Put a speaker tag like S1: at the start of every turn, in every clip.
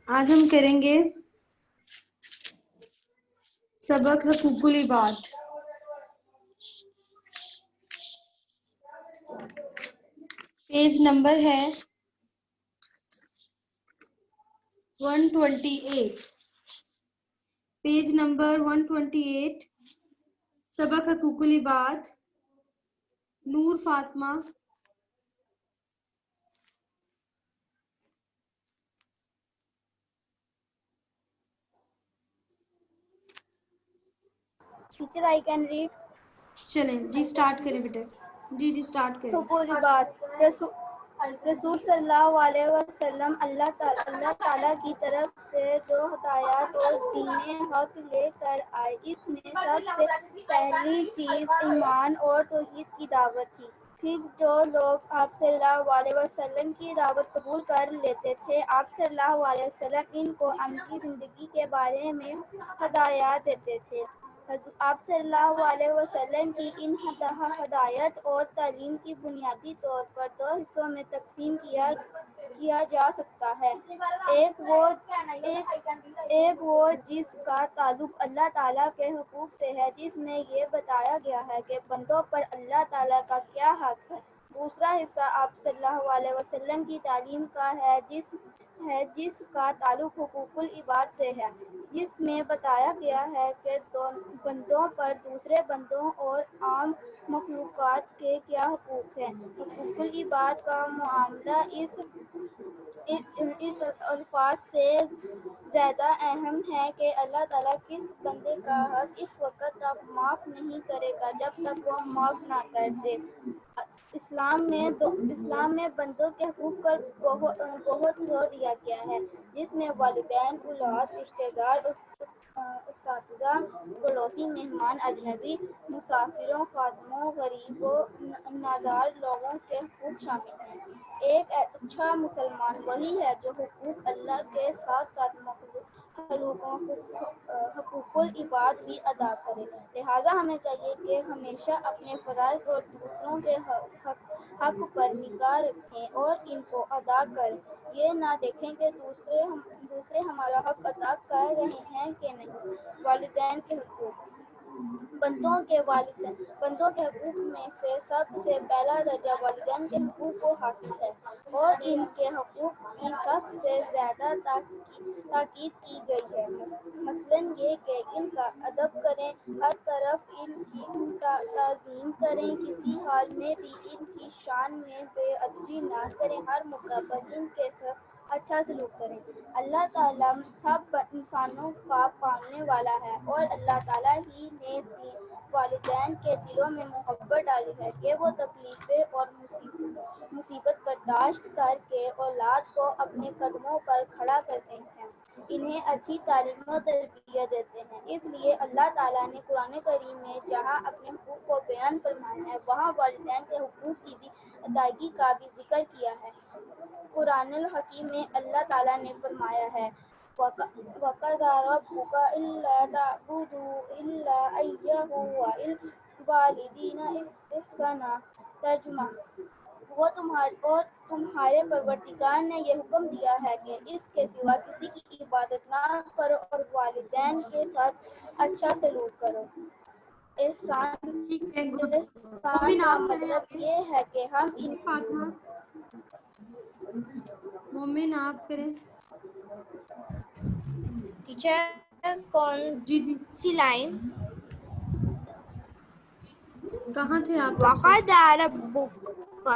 S1: آج ہم کریں گے سبق حقوق العباد۔ پیج نمبر ہے 128۔ پیج نمبر 128، سبق حقوق العباد، Noor Fatima.
S2: Teacher I can read.
S1: چلیں جی سٹارٹ کریں بیٹے۔ جی سٹارٹ کریں۔
S2: حقوق العباد۔ رسول صلی اللہ علیہ وسلم اللہ تعالیٰ کی طرف سے جو ہدایات اور دین حق لے کر آئے، اس میں سب سے پہلی چیز ایمان اور توحید کی دعوت تھی۔ پھر جو لوگ آپ صلی اللہ علیہ وسلم کی دعوت قبول کر لیتے تھے، آپ صلی اللہ علیہ وسلم ان کو عملی زندگی کے بارے میں ہدایات دیتے تھے۔ آپ صلی اللہ علیہ وسلم کی ان ہدایت اور تعلیم کی بنیادی طور پر دو حصوں میں تقسیم کیا جا سکتا ہے۔ ایک وہ جس کا تعلق اللہ تعالیٰ کے حقوق سے ہے، جس میں یہ بتایا گیا ہے کہ بندوں پر اللہ تعالیٰ کا کیا حق ہے۔ دوسرا حصہ آپ صلی اللہ علیہ وسلم کی تعلیم کا ہے، جس کا تعلق حقوق العباد سے ہے، جس میں بتایا گیا ہے کہ بندوں پر دوسرے بندوں اور عام مخلوقات کے کیا حقوق ہیں۔ حقوق العباد کا معاملہ اس الفاظ سے زیادہ اہم ہے کہ اللہ تعالیٰ کس بندے کا حق اس وقت تک معاف نہیں کرے گا جب تک وہ معاف نہ کر دے۔ اسلام میں بندوں کے حقوق پر بہت زور دیا گیا ہے، جس میں والدین، اولاد، رشتہ دار، اساتذہ، پڑوسی، مہمان، اجنبی، مسافروں، خادموں، غریبوں، نادار لوگوں کے حقوق شامل ہیں۔ ایک اچھا مسلمان وہی ہے جو حقوق اللہ کے ساتھ ساتھ حقوق العباد بھی ادا کرے۔ لہٰذا ہمیں چاہیے کہ ہمیشہ اپنے فرائض اور دوسروں کے حق پر نگاہ رکھیں اور ان کو ادا کریں۔ یہ نہ دیکھیں کہ دوسرے ہمارا حق ادا کر رہے ہیں کہ نہیں۔ والدین کے حقوق۔ بندوں کے حقوق میں سے سب سے پہلا درجہ والدین کے حقوق کو حاصل ہے، اور ان کے حقوق کی سب سے زیادہ تاکید کی گئی ہے۔ مثلاً یہ کہ ان کا ادب کریں، ہر طرف ان کی تعظیم کریں، کسی حال میں بھی ان کی شان میں بے ادبی نہ کریں، ہر موقع پر ان کے ساتھ اچھا سلوک کریں۔ اللہ تعالیٰ سب انسانوں کا پالنے والا ہے، اور اللہ تعالیٰ ہی نے والدین کے دلوں میں محبت ڈالی ہے کہ وہ تکلیفیں اور مصیبت برداشت کر کے اولاد کو اپنے قدموں پر کھڑا کرتے ہیں، انہیں اچھی تعلیم و تربیت دیتے ہیں۔ اس لیے اللہ تعالیٰ نے قرآن کریم میں جہاں اپنے حقوق کو بیان فرمایا ہے، وہاں والدین کے حقوق کی بھی ادائیگی کا بھی ذکر کیا ہے۔ قرآن الحکیم میں اللہ تعالیٰ نے فرمایا ہے، وَقَضَىٰ رَبُّكَ أَلَّا تَعْبُدُوا إِلَّا إِيَّاهُ وَبِالْوَالِدَيْنِ إِحْسَانًا۔ ترجمہ: اور تمہارے پروردگار نے یہ حکم دیا ہے کہ اس کے سوا کسی کی عبادت نہ کرو اور والدین کے ساتھ اچھا سلوک کرو۔ احسان
S1: ٹھیک ہے، گڈ۔ مومن
S2: کا
S1: آپ کریں
S2: مطلب
S1: آگے۔
S2: یہ ہے کہ ہم ان
S1: فاطمہ، مومن آپ کریں۔
S2: ٹیچر کون
S1: جی
S2: سی لائن؟
S1: کہاں تھے آپ تب سے؟
S2: وَقَضَىٰ رَبُّكَ۔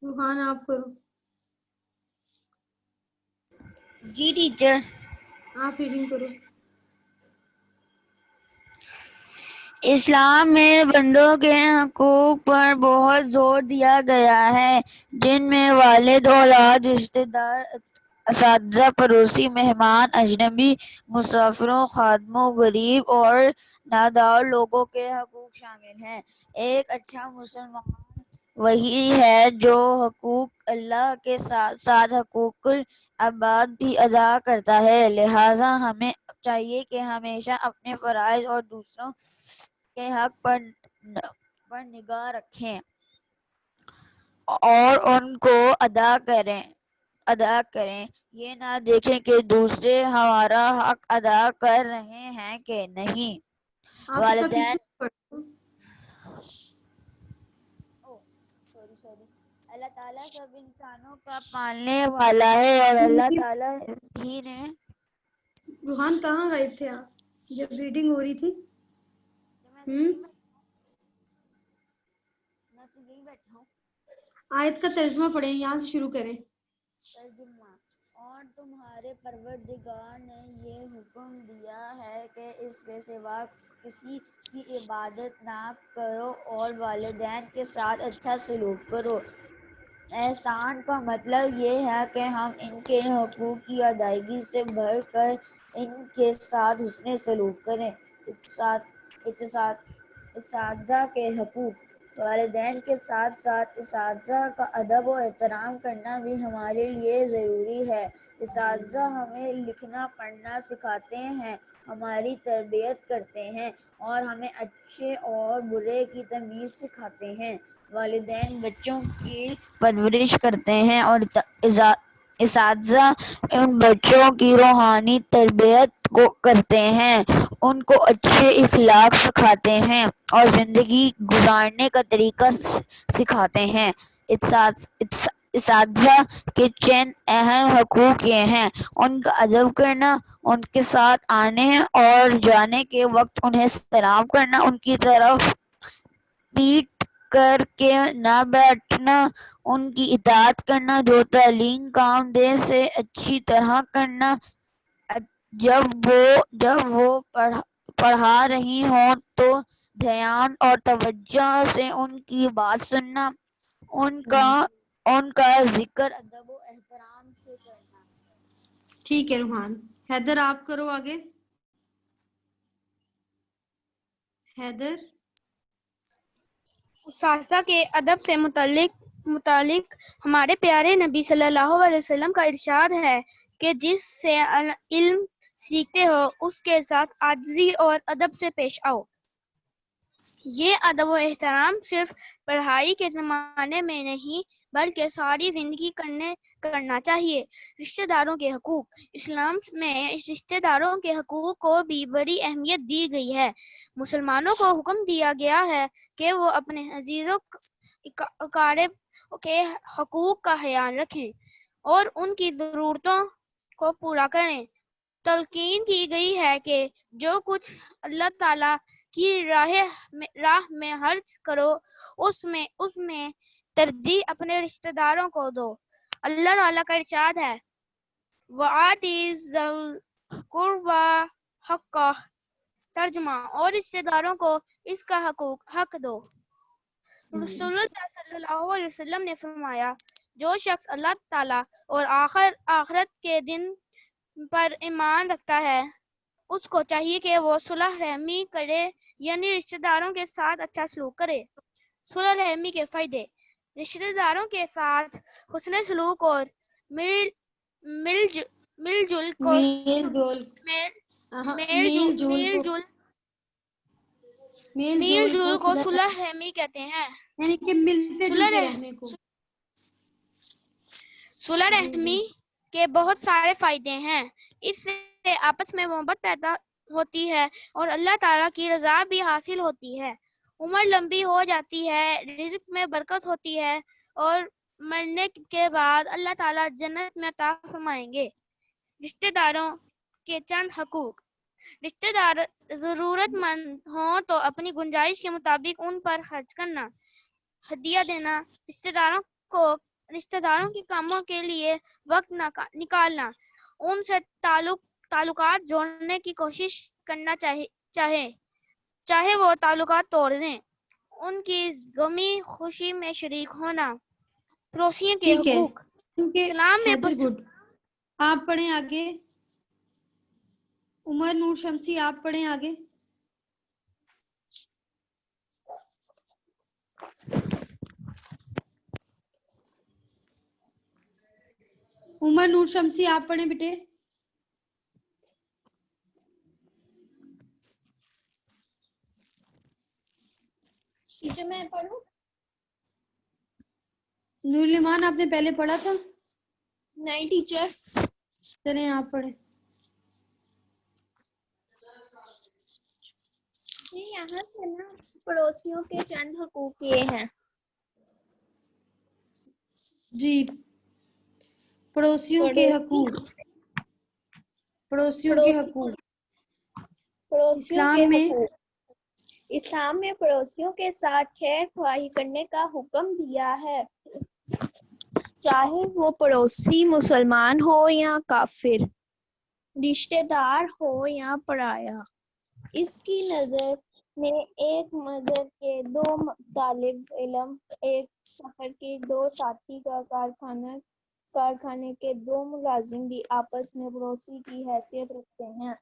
S1: روحان آپ کرو۔
S2: جی ٹیچر۔
S1: آپ ریڈنگ کرو۔
S3: اسلام میں بندوں کے حقوق پر بہت زور دیا گیا ہے، جن میں والد، اولاد، رشتہ دار، اساتذہ، پڑوسی، مہمان، اجنبی، مسافروں، خادموں، غریب اور نادار لوگوں کے حقوق شامل ہیں۔ ایک اچھا مسلمان وہی ہے جو حقوق اللہ کے ساتھ ساتھ حقوق العباد بھی ادا کرتا ہے۔ لہٰذا ہمیں چاہیے کہ ہمیشہ اپنے فرائض اور دوسروں کے حق پر نگاہ رکھیں اور ان کو ادا کریں، یہ نہ دیکھیں کہ دوسرے ہمارا حق ادا کر رہے ہیں کہ نہیں۔
S1: آپ اس کا
S3: والدین اللہ تعالیٰ سب انسانوں کا پالنے والا ہے اور اللہ تعالیٰ ہی نے
S1: روحان کہاں غائب تھے آپ جب ریڈنگ ہو رہی تھی؟
S3: میں تو یہی بیٹھا ہوں۔
S1: آیت کا ترجمہ پڑھیں، یہاں سے شروع کریں۔
S3: ترجمہ: اور تمہارے پروردگار نے یہ حکم دیا ہے کہ اس کے سوا کسی کی عبادت نہ کرو اور والدین کے ساتھ اچھا سلوک کرو۔ احسان کا مطلب یہ ہے کہ ہم ان کے حقوق کی ادائیگی سے بڑھ کر ان کے ساتھ حسن سلوک کریں۔ اساتذہ کے حقوق: والدین کے ساتھ ساتھ اساتذہ کا ادب و احترام کرنا بھی ہمارے لیے ضروری ہے۔ اساتذہ ہمیں لکھنا پڑھنا سکھاتے ہیں، ہماری تربیت کرتے ہیں اور ہمیں اچھے اور برے کی تمیز سکھاتے ہیں۔ والدین بچوں کی پرورش کرتے ہیں اور اساتذہ ان بچوں کی روحانی تربیت کو کرتے ہیں، ان کو اچھے اخلاق سکھاتے ہیں اور زندگی گزارنے کا طریقہ سکھاتے ہیں۔ اساتذہ کے چند اہم حقوق یہ ہیں: ان کا ادب کرنا، ان کے ساتھ آنے اور جانے کے وقت انہیں سلام کرنا، ان کی طرف پیٹ کر کے نہ بیٹھنا، ان کی اطاعت کرنا، جو تعلیم کام دے سے اچھی طرح کرنا، جب وہ پڑھا رہی ہوں تو دھیان اور توجہ سے ان کی بات سننا، ان کا ذکر ادب و احترام سے کرنا۔
S1: ٹھیک ہے روحان۔ حیدر آپ کرو آگے۔ حیدر
S4: اساتذہ کے ادب سے متعلق ہمارے پیارے نبی صلی اللہ علیہ وسلم کا ارشاد ہے کہ جس سے علم سیکھتے ہو اس کے ساتھ عاجزی اور ادب سے پیش آؤ۔ یہ ادب و احترام صرف پڑھائی کے زمانے میں نہیں بلکہ ساری زندگی کرنا چاہیے۔ رشتہ داروں کے حقوق: اسلام میں رشتہ داروں کے حقوق کو بھی بڑی اہمیت دی گئی ہے۔ مسلمانوں کو حکم دیا گیا ہے کہ وہ اپنے عزیزوں اقارب کے حقوق کا خیال رکھیں اور ان کی ضرورتوں کو پورا کریں۔ تلقین کی گئی ہے کہ جو کچھ اللہ تعالیٰ کی راہ میں خرچ کرو اس میں ترجیح اپنے رشتہ داروں کو دو۔ اللہ تعالیٰ کا ارشاد ہے وَآتِ ذِی الْقُرْبَىٰ حَقَّهُ۔ ترجمہ: اور رشتہ داروں کو اس کا حق دو۔ رسول اللہ صلی اللہ علیہ وسلم نے فرمایا جو شخص اللہ تعالیٰ اور آخرت کے دن پر ایمان رکھتا ہے اس کو چاہیے کہ وہ صلح رحمی کرے، یعنی رشتہ داروں کے ساتھ اچھا سلوک کرے۔ صلح رحمی کے فائدے: رشتہ داروں کے ساتھ حسن سلوک اور میل جل کو صلح رحمی کہتے ہیں۔
S1: یعنی کہ ملتے جلتے رہنے کو۔
S4: صلح رحمی کے بہت سارے فائدے ہیں۔ اس سے آپس میں محبت پیدا ہوتی ہے اور اللہ تعالیٰ کی رضا بھی حاصل ہوتی ہے۔ عمر لمبی ہو جاتی ہے، رزق میں برکت ہوتی ہے اور مرنے کے بعد اللہ تعالیٰ جنت میں عطا فرمائیں گے۔ رشتہ داروں کے چند حقوق: رشتہ دار ضرورت مند ہوں تو اپنی گنجائش کے مطابق ان پر خرچ کرنا، ہدیہ دینا، رشتہ داروں کے کاموں کے لیے وقت نکالنا، ان سے تعلقات جوڑنے کی کوشش کرنا چاہے وہ تعلقات توڑ دیں، ان کی غمی خوشی میں شریک ہونا۔ پڑوسیوں کے حقوق: اسلام میں
S1: آپ پڑھیں آگے۔ عمر نور شمسی آپ پڑھیں آگے۔ عمر نور شمسی آپ پڑھیں بیٹے۔
S2: میں پڑھوں؟
S1: نور ایمان آپ نے پہلے پڑھا تھا؟
S2: نہیں ٹیچر.
S1: چلیں آپ پڑھیں.
S2: جی یہاں سے نا پڑوسیوں کے چند حقوق یہ ہیں.
S1: جی پڑوسیوں کے حقوق. پڑوسیوں کے حقوق
S2: پڑوسیوں کے
S1: اسلام میں
S2: حقوق. اسلام میں پڑوسیوں کے ساتھ خیر خواہی کرنے کا حکم دیا ہے، چاہے وہ پڑوسی مسلمان ہو یا کافر، رشتہ دار ہو یا پرایا. اس کی نظر میں ایک مدر کے 2 طالب علم، ایک سفر کے 2 ساتھی کا کارخانے کے 2 ملازم بھی آپس میں پڑوسی کی حیثیت رکھتے ہیں،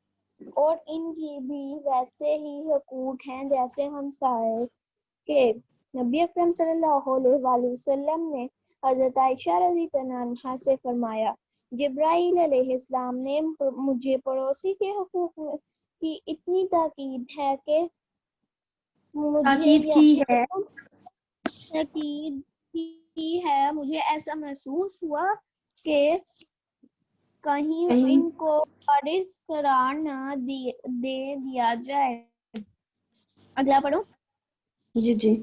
S2: اور ان کی بھی ویسے ہی حقوق ہیں جیسے ہمسائے کے. نبی اکرم صلی اللہ علیہ وآلہ وسلم نے حضرت عائشہ رضی اللہ عنہا سے فرمایا، جبرائیل علیہ السلام نے مجھے پڑوسی کے حقوق کی اتنی تاکید کی ہے مجھے ایسا محسوس ہوا کہ کہیں ان کو وارث قرار نہ دے دیا جائے. اگلا پڑھو.
S1: جی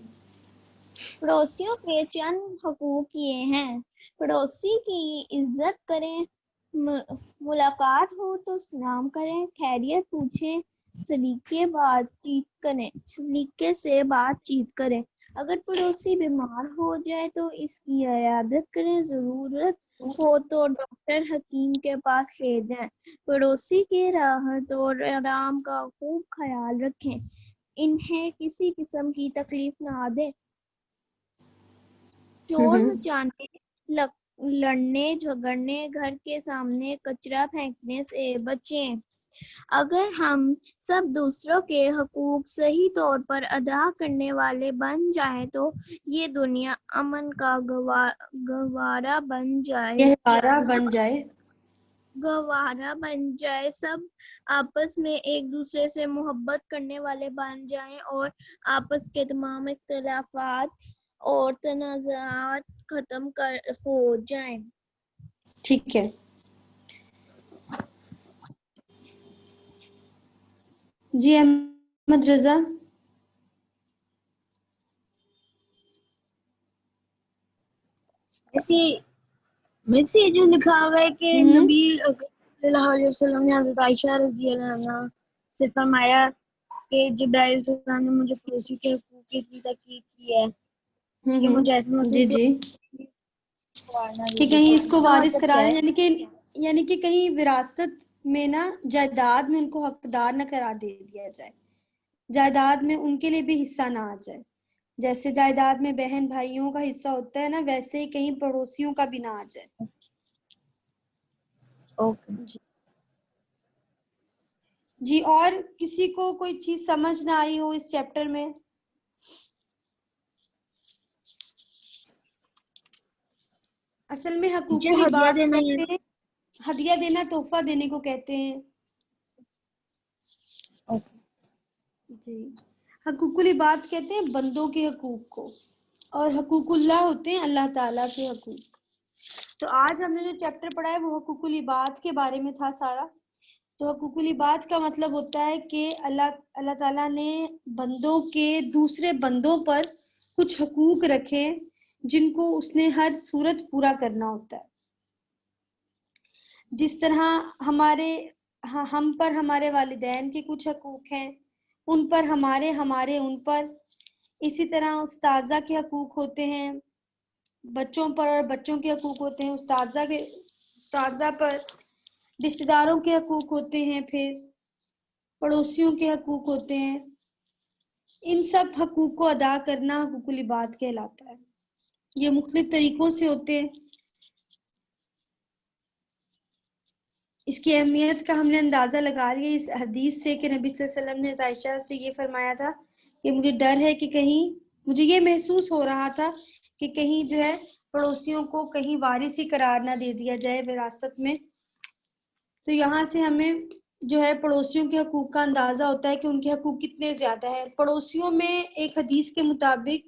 S2: پڑوسیوں کے چند حقوق یہ ہیں. پڑوسی کی عزت کریں، ملاقات ہو تو سلام کریں، خیریت پوچھیں، سلیقے سے بات چیت کریں. اگر پڑوسی بیمار ہو جائے تو اس کی عیادت کریں، ضرورت ہو تو ڈاکٹر حکیم کے پاس لے جائیں. پڑوسی کی راحت اور آرام کا خوب خیال رکھیں، انہیں کسی قسم کی تکلیف نہ دیں. چور مچانے، لڑنے جھگڑنے، گھر کے سامنے کچرا پھینکنے سے بچیں. اگر ہم سب دوسروں کے حقوق صحیح طور پر ادا کرنے والے بن جائیں تو یہ دنیا امن کا گہوارہ بن جائے، سب آپس میں ایک دوسرے سے محبت کرنے والے بن جائیں اور آپس کے تمام اختلافات اور تنازعات ختم ہو جائیں.
S1: ٹھیک ہے. جی احمد رضا.
S3: ویسے جو لکھا ہوا ہے کہ نبی صلی اللہ علیہ وسلم نے حضرت عائشہ رضی اللہ عنہا سے فرمایا کہ جبرائیل علیہ السلام نے مجھے پڑوسی کے حقوق کی اتنی تاکید کی ہے کہ مجھے ایسا محسوس ہوا
S1: کہ کہیں اس کو وارث قرار، یعنی کہ کہیں وراثت میں نا جائیداد میں ان کو حقدار نہ قرار دے دیا جائے، جائیداد میں ان کے لیے بھی حصہ نہ آ جائے. جیسے جائیداد میں بہن بھائیوں کا حصہ ہوتا ہے نا، ویسے ہی کہیں پڑوسیوں کا بھی نہ آ جائے. جی اور کسی کو کوئی چیز سمجھ نہ آئی ہو اس چیپٹر میں؟ اصل میں حقوق العباد ہدیہ دینا تحفہ دینے کو کہتے ہیں. جی حقوق العباد کہتے ہیں بندوں کے حقوق کو، اور حقوق اللہ ہوتے ہیں اللہ تعالیٰ کے حقوق. تو آج ہم نے جو چیپٹر پڑھا ہے وہ حقوق العباد کے بارے میں تھا سارا. تو حقوق العباد کا مطلب ہوتا ہے کہ اللہ تعالیٰ نے بندوں کے دوسرے بندوں پر کچھ حقوق رکھے جن کو اس نے ہر صورت پورا کرنا ہوتا ہے. جس طرح ہم پر ہمارے والدین کے کچھ حقوق ہیں، ان پر ہمارے ان پر. اسی طرح استاذہ کے حقوق ہوتے ہیں بچوں پر، اور بچوں کے حقوق ہوتے ہیں استاذہ پر. رشتہ داروں کے حقوق ہوتے ہیں، پھر پڑوسیوں کے حقوق ہوتے ہیں. ان سب حقوق کو ادا کرنا حقوق العباد کہلاتا ہے. یہ مختلف طریقوں سے ہوتے ہیں. اس کی اہمیت کا ہم نے اندازہ لگا لیا اس حدیث سے کہ نبی صلی اللہ علیہ وسلم نے عائشہ سے یہ فرمایا تھا کہ مجھے ڈر ہے کہ کہیں، مجھے یہ محسوس ہو رہا تھا کہ کہیں جو ہے پڑوسیوں کو کہیں وارث ہی قرار نہ دے دیا جائے وراثت میں. تو یہاں سے ہمیں جو ہے پڑوسیوں کے حقوق کا اندازہ ہوتا ہے کہ ان کے حقوق کتنے زیادہ ہیں. پڑوسیوں میں ایک حدیث کے مطابق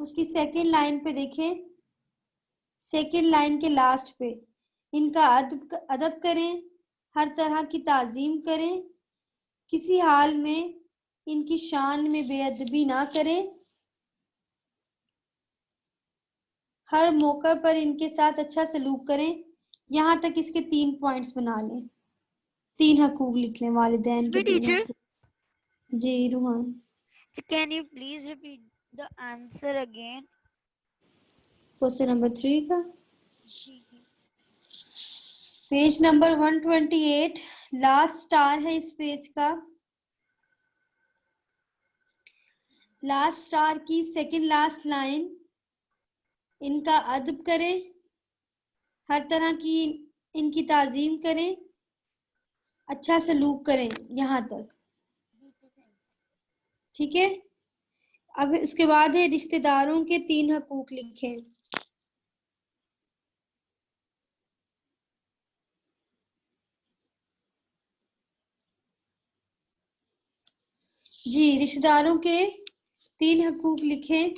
S1: اس کی سیکنڈ لائن پہ دیکھیں، سیکنڈ لائن کے لاسٹ پہ، ان کا ادب کریں، ہر طرح کی تعظیم کریں، کسی حال میں ان کی شان میں بے ادبی نہ کریں، ہر موقع پر ان کے ساتھ اچھا سلوک کریں. یہاں تک اس کے 3 پوائنٹس بنا لیں، 3 حقوق لکھ لیں والدین کے 3 حقوق. جی روحان.
S3: Can you please repeat the answer again?
S1: Question number 3 کا پیج نمبر 128 لاسٹ سٹار ہے اس پیج کا. لاسٹ سٹار کی سیکنڈ لاسٹ لائن، ان کا ادب کریں، ہر طرح کی ان کی تعظیم کریں، اچھا سلوک کریں، یہاں تک ٹھیک ہے. اب اس کے بعد ہے رشتہ داروں کے 3 حقوق لکھیں. جی رشتہ داروں کے 3 حقوق لکھیں.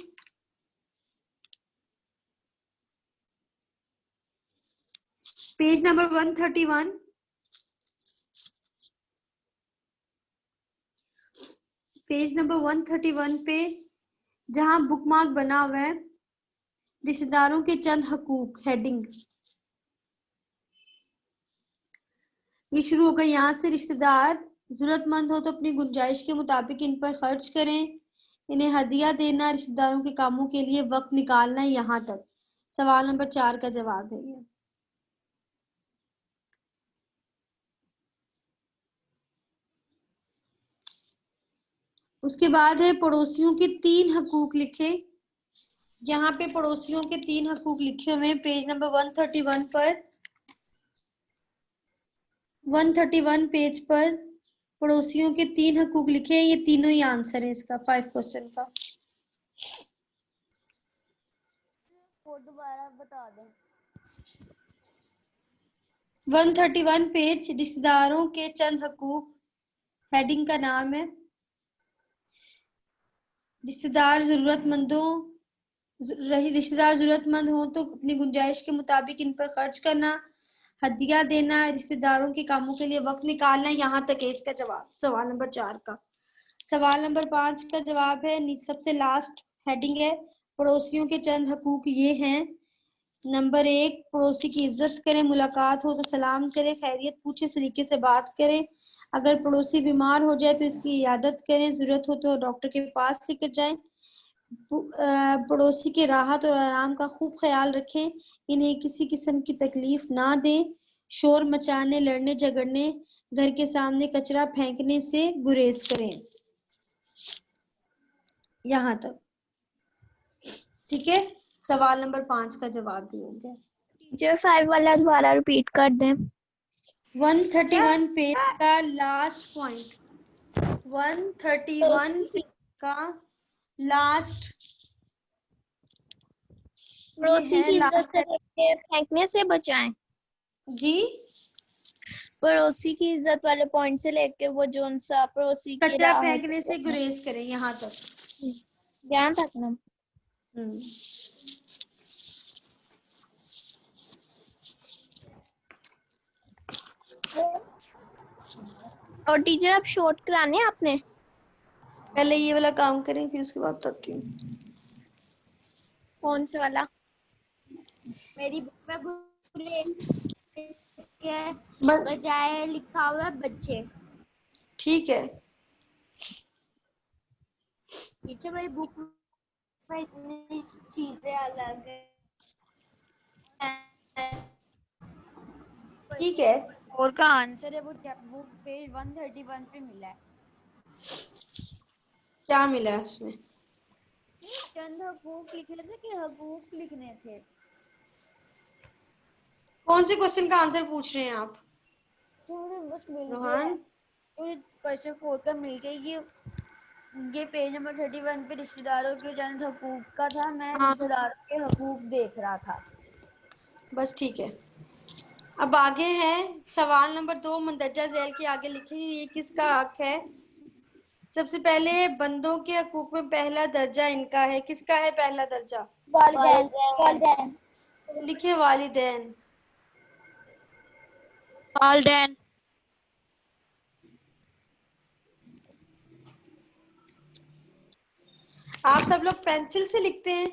S1: پیج نمبر 131 پیج نمبر 131 پہ جہاں بک مارک بنا ہوا ہے رشتہ داروں کے چند حقوق ہیڈنگ، یہ شروع ہوگا یہاں سے. رشتہ دار ضرورت مند ہو تو اپنی گنجائش کے مطابق ان پر خرچ کریں، انہیں ہدیہ دینا، رشتہ داروں کے کاموں کے لیے وقت نکالنا، یہاں تک. سوال نمبر 4 کا جواب ہے یہ. اس کے بعد ہے پڑوسیوں کے 3 حقوق لکھیں. یہاں پہ پڑوسیوں کے 3 حقوق لکھے ہوئے ہیں پیج نمبر 131 پر. 131 پیج پر پڑوسیوں کے 3 حقوق لکھے ہیں. یہ تینوں ہی آنسر ہے اس کا 5 کوسچن کا.
S3: دوبارہ بتا دیں.
S1: 131 پیج رشتہ داروں کے چند حقوق ہیڈنگ کا نام ہے. رشتہ دار ضرورت مند ہوں تو اپنی گنجائش کے مطابق ان پر خرچ کرنا، ہدیہ دینا، رشتہ داروں کے کاموں کے لیے وقت نکالنا، یہاں تک ہے اس کا جواب سوال نمبر 4 کا. سوال نمبر 5 کا جواب ہے سب سے لاسٹ ہیڈنگ ہے پڑوسیوں کے چند حقوق یہ ہیں. نمبر 1 پڑوسی کی عزت کریں، ملاقات ہو تو سلام کریں، خیریت پوچھے، سلیقے سے بات کریں، اگر پڑوسی بیمار ہو جائے تو اس کی عیادت کریں، ضرورت ہو تو ڈاکٹر کے پاس لے کر جائیں، پڑوسی کے راحت اور آرام کا خوب خیال رکھیں، انہیں کسی قسم کی تکلیف نہ دیں، شور مچانے، لڑنے جھگڑنے، گھر کے سامنے کچرا پھینکنے سے گریز کریں. یہاں تک ٹھیک ہے. سوال نمبر 5 کا جواب بھی ہو گیا.
S4: ٹیچر 5 والا دوبارہ ریپیٹ کر دیں.
S1: 131 پیج کا لاسٹ پوائنٹ، 131 پیج کا لاسٹ
S2: پڑوسی کی عزت کر کے پھینکنے سے بچائیں.
S1: جی
S2: پڑوسی کی عزت والے پوائنٹ سے لے کے وہ جو سا پڑوسی کی
S1: کچرا
S2: راہ
S1: پھینکنے سے گریز کریں، یہاں تک.
S2: دھیان رکھنا. اور ٹیچر اب شارٹ کرانے آپ نے؟
S1: پہلے یہ والا کام کریں پھر اس کے بعد کرتی ہوں.
S2: کون سے والا؟ میری بک میں کے بجائے لکھا ہوا ہے بچے.
S1: ٹھیک ہے.
S2: ٹیچر میری بک میں اتنی چیزیں الگ ہیں.
S1: ٹھیک ہے.
S3: اور کا آنسر ہے وہ بک پیج 131 پہ ملا ہے.
S1: کیا ملا ہے اس میں؟
S3: چند حقوق لکھنے تھے کہ حقوق لکھنے تھے؟
S1: کون سے کوسچن کا آنسر پوچھ رہے ہیں آپ؟
S3: مجھے بس مل گیا ہے،
S1: روحان
S3: مجھے کوسچن 4 کا مل گیا. یہ پیج نمبر 31 پہ رشتہ داروں کے چند حقوق کا تھا. میں
S1: ہاں
S3: رشتہ داروں کے حقوق دیکھ رہا تھا.
S1: بس ٹھیک ہے. اب آگے ہے سوال نمبر 2 مندرجہ ذیل کے آگے لکھیں یہ کس کا حق ہے؟ سب سے پہلے بندوں کے حقوق میں پہلا درجہ ان کا ہے. کس کا ہے پہلا درجہ؟
S2: والدین. والدین.
S1: لکھیں والدین.
S4: والدین.
S1: آپ سب لوگ پینسل سے لکھتے ہیں؟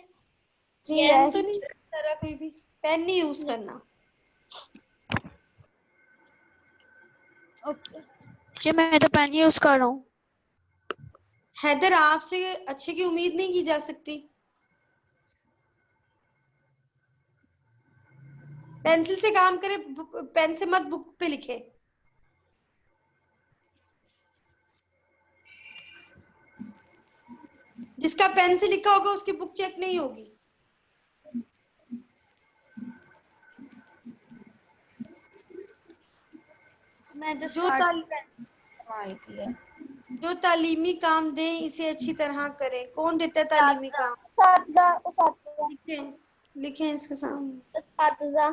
S1: پین تو نہیں کرا کوئی بھی؟ پین نہیں یوز کرنا.
S4: جی میں تو پین یوز کر رہا ہوں.
S1: حیدر آپ سے اچھے کی امید نہیں کی جا سکتی. پینسل سے کام کرے, پین سے مت بک پہ لکھے. جس کا پین سے لکھا ہوگا اس کی بک چیک نہیں ہوگی.
S3: میں
S1: جو تعلیمی کام دیں اسے اچھی طرح کریں. کون دیتا ہے تعلیمی کام؟ لکھیں اس کے سامنے.
S2: اساتذہ.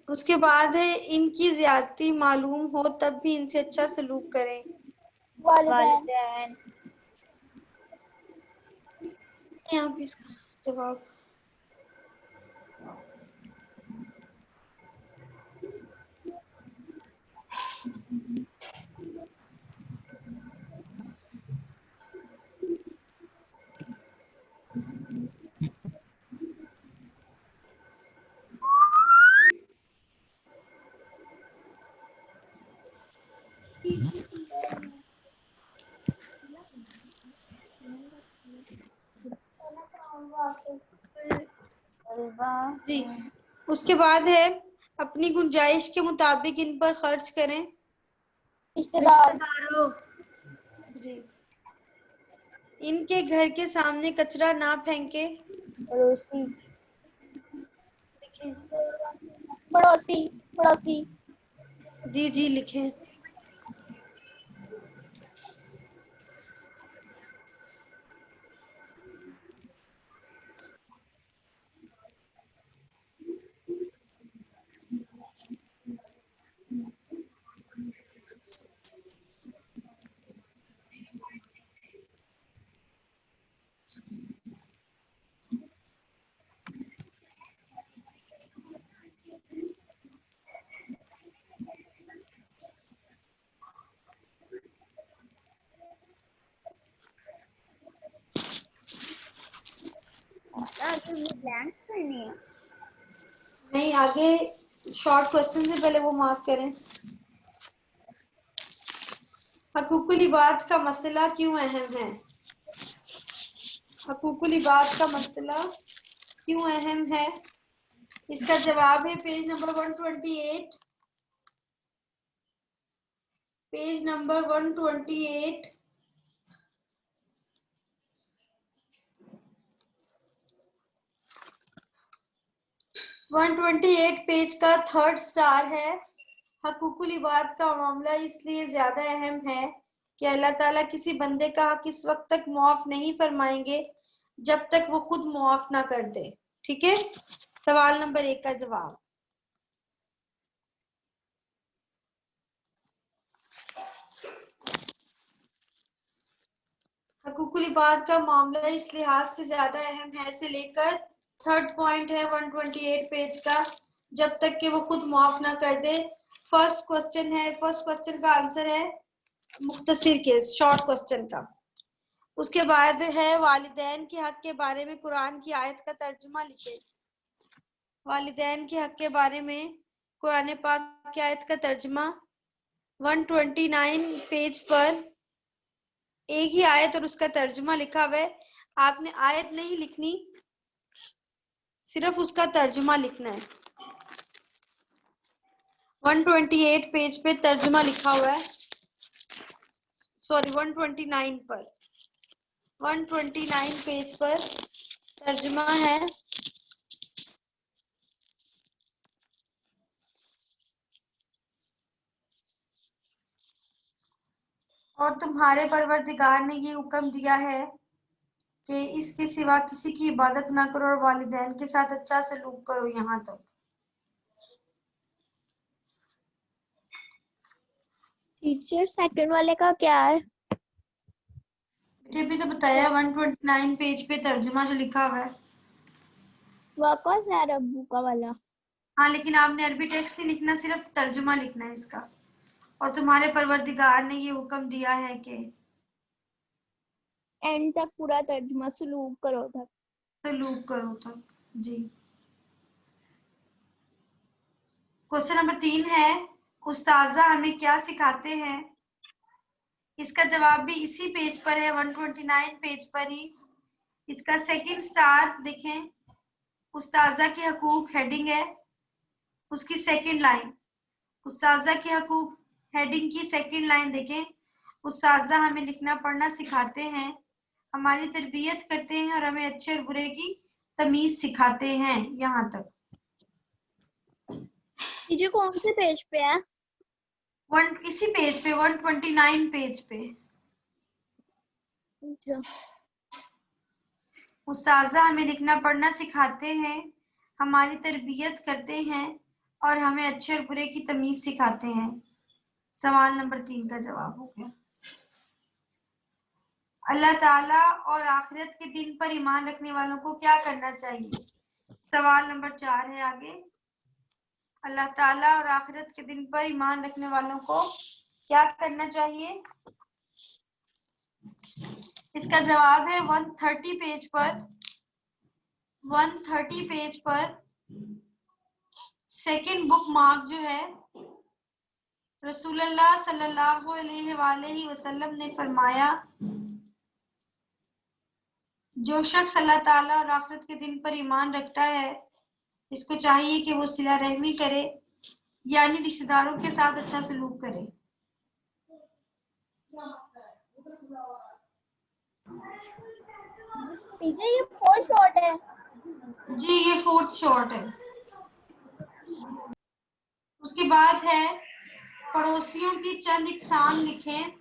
S1: اس کے بعد ہے ان کی زیادتی معلوم ہو تب بھی ان سے اچھا سلوک کریں.
S2: والدین.
S1: یہاں پہ اس کا جواب. جی اس کے بعد ہے اپنی گنجائش کے مطابق ان پر خرچ کریں.
S2: رشتہ دار.
S1: جی. ان کے گھر کے سامنے کچرا نہ پھینکے.
S3: پڑوسی.
S1: لکھیں.
S2: پڑوسی. پڑوسی.
S1: جی لکھیں. نہیں آگے شارٹ کوسچن سے پہلے وہ مارک کریں. حقوق العباد کا مسئلہ کیوں اہم ہے؟ حقوق العباد کا مسئلہ کیوں اہم ہے؟ اس کا جواب ہے page number 128. Page number 128. Page کا 3rd سٹار ہے. حقوق العباد کا معاملہ اس لیے زیادہ اہم ہے کہ اللہ تعالیٰ کسی بندے کا حق اس وقت تک معاف نہیں فرمائیں گے جب تک وہ خود معاف نہ کر دے. ٹھیک ہے. سوال نمبر 1 کا جواب. حقوق العباد کا معاملہ اس لحاظ سے زیادہ اہم ہے سے لے کر 3rd پوائنٹ ہے 128 پیج کا جب تک کہ وہ خود معاف نہ کر دے. فرسٹ کوسچن کا آنسر ہے مختصر کیس شارٹ کوسچن کا. اس کے بعد ہے والدین کے حق کے بارے میں قرآن کی آیت کا ترجمہ لکھے. والدین کے حق کے بارے میں قرآن پاک کی آیت کا ترجمہ 129 پیج پر ایک ہی آیت اور اس کا ترجمہ لکھا ہوا ہے. آپ نے آیت نہیں لکھنی, صرف اس کا ترجمہ لکھنا ہے. 128 پیج پہ ترجمہ لکھا ہوا ہے. سوری 129 پر 129 پیج پر ترجمہ ہے. اور تمہارے پروردگار نے یہ حکم دیا ہے کہ اس کے سوا کسی کی عبادت نہ کرو اور والدین کے ساتھ اچھا سلوک کرو. یہاں تک.
S5: ٹیچر سیکنڈ والے کا کیا ہے؟
S1: بیٹے ابھی تو بتایا 129 پیج پہ ترجمہ جو لکھا ہوا ہے.
S5: واقعہ ہے ابو کا والا.
S1: ہاں لیکن آپ نے عربی ٹیکسٹ نہیں لکھنا, صرف ترجمہ لکھنا ہے اس کا. اور تمہارے پروردگار نے یہ حکم دیا ہے کہ
S5: اینڈ تک پورا ترجمہ سلوک کرو تک.
S1: سلوک کرو تک. جی. کوشچن نمبر 3 ہے, استاذہ ہمیں کیا سکھاتے ہیں؟ اس کا جواب بھی اسی پیج پر ہے, 129 پیج پر ہی. اس کا سیکنڈ سٹار دیکھیں, استاذہ کے حقوق ہیڈنگ ہے, اس کی سیکنڈ لائن. استاذہ کے حقوق ہیڈنگ کی سیکنڈ لائن دیکھیں. استاذہ ہمیں لکھنا پڑھنا سکھاتے ہیں, ہماری تربیت کرتے ہیں اور ہمیں اچھے اور برے کی تمیز سکھاتے ہیں. یہاں تک.
S5: ٹیچر کون سے پیج پہ ہے؟
S1: اسی پیج پہ 129 پیج پہ. استاذہ ہمیں لکھنا پڑھنا سکھاتے ہیں, ہماری تربیت کرتے ہیں اور ہمیں اچھے اور برے کی تمیز سکھاتے ہیں. سوال نمبر 3 کا جواب ہو گیا. اللہ تعالیٰ اور آخرت کے دن پر ایمان رکھنے والوں کو کیا کرنا چاہیے؟ سوال نمبر 4 ہے آگے. اللہ تعالیٰ اور آخرت کے دن پر ایمان رکھنے والوں کو کیا کرنا چاہیے؟ اس کا جواب ہے 130 پیج پر. 130 page per second book mark جو ہے, رسول اللہ صلی اللہ علیہ وآلہ وسلم نے فرمایا, جو شخص اللہ تعالیٰ اور آخرت کے دن پر ایمان رکھتا ہے اس کو چاہیے کہ وہ صلہ رحمی کرے, یعنی رشتہ داروں کے ساتھ اچھا سلوک کرے.
S2: ٹیچر یہ 4 شارٹ ہے.
S1: جی یہ 4th شارٹ ہے. اس کے بعد ہے پڑوسیوں کی چند اقسام لکھیں.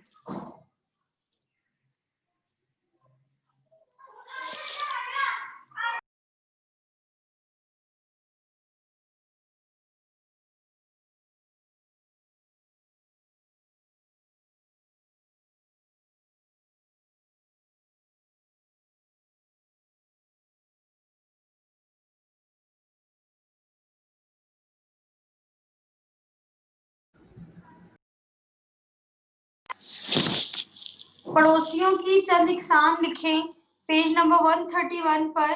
S1: پڑوسیوں کی چند اقسام لکھیں. پیج نمبر 131 پر.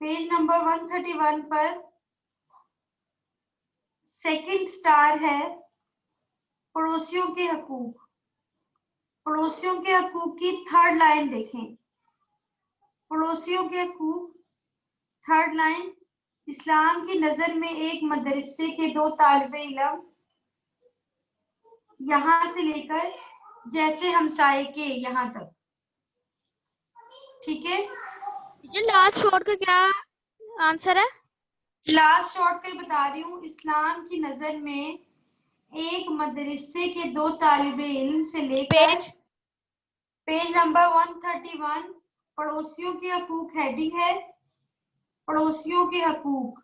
S1: پیج نمبر 131 پر سیکنڈ سٹار ہے پڑوسیوں کے حقوق. پڑوسیوں کے حقوق کی تھرڈ لائن دیکھیں. پڑوسیوں کے حقوق تھرڈ لائن. اسلام کی نظر میں ایک مدرسے کے 2 طالب علم یہاں سے لے کر جیسے ہمسائے کے یہاں تک. ٹھیک ہے.
S4: یہ لاسٹ شارٹ کا کیا آنسر ہے؟
S1: لاسٹ شارٹ کا بتا رہی ہوں. اسلام کی نظر میں ایک مدرسے کے 2 طالب علم سے لے کر پیج نمبر 131 پڑوسیوں کے حقوق ہیڈنگ ہے. پڑوسیوں کے حقوق.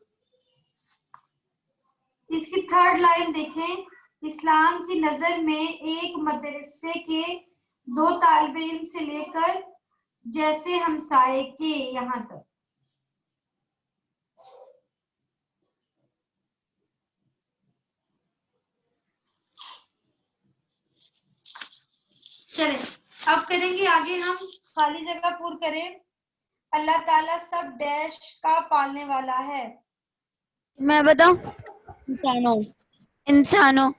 S1: اس کی تھرڈ لائن دیکھیں. اسلام کی نظر میں ایک مدرسے کے 2 طالب علم سے لے کر جیسے ہمسائے کے یہاں تک. چلیں اب کریں گے آگے ہم خالی جگہ پور کریں. اللہ تعالیٰ سب ڈیش کا پالنے والا ہے.
S3: میں بتاؤں. انسانوں.
S1: انسانوں.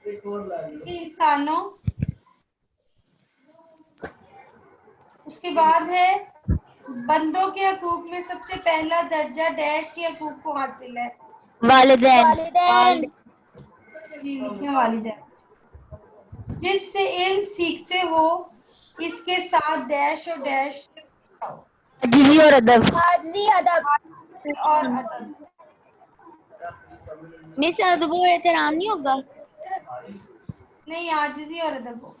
S1: اس کے بعد ہے بندوں کے حقوق میں سب سے پہلا درجہ ڈیش کے حقوق کو حاصل ہے.
S3: والدین.
S1: جی لکھیں والدین. جس سے علم سیکھتے ہو اس کے ساتھ ڈیش اور ڈیش
S3: عاجزی اور ادب.
S2: حاضری ادب.
S1: اور ادب.
S3: مس ادب و احترام نہیں ہوگا؟
S1: نہیں عاجزی اور ادب ہوگا.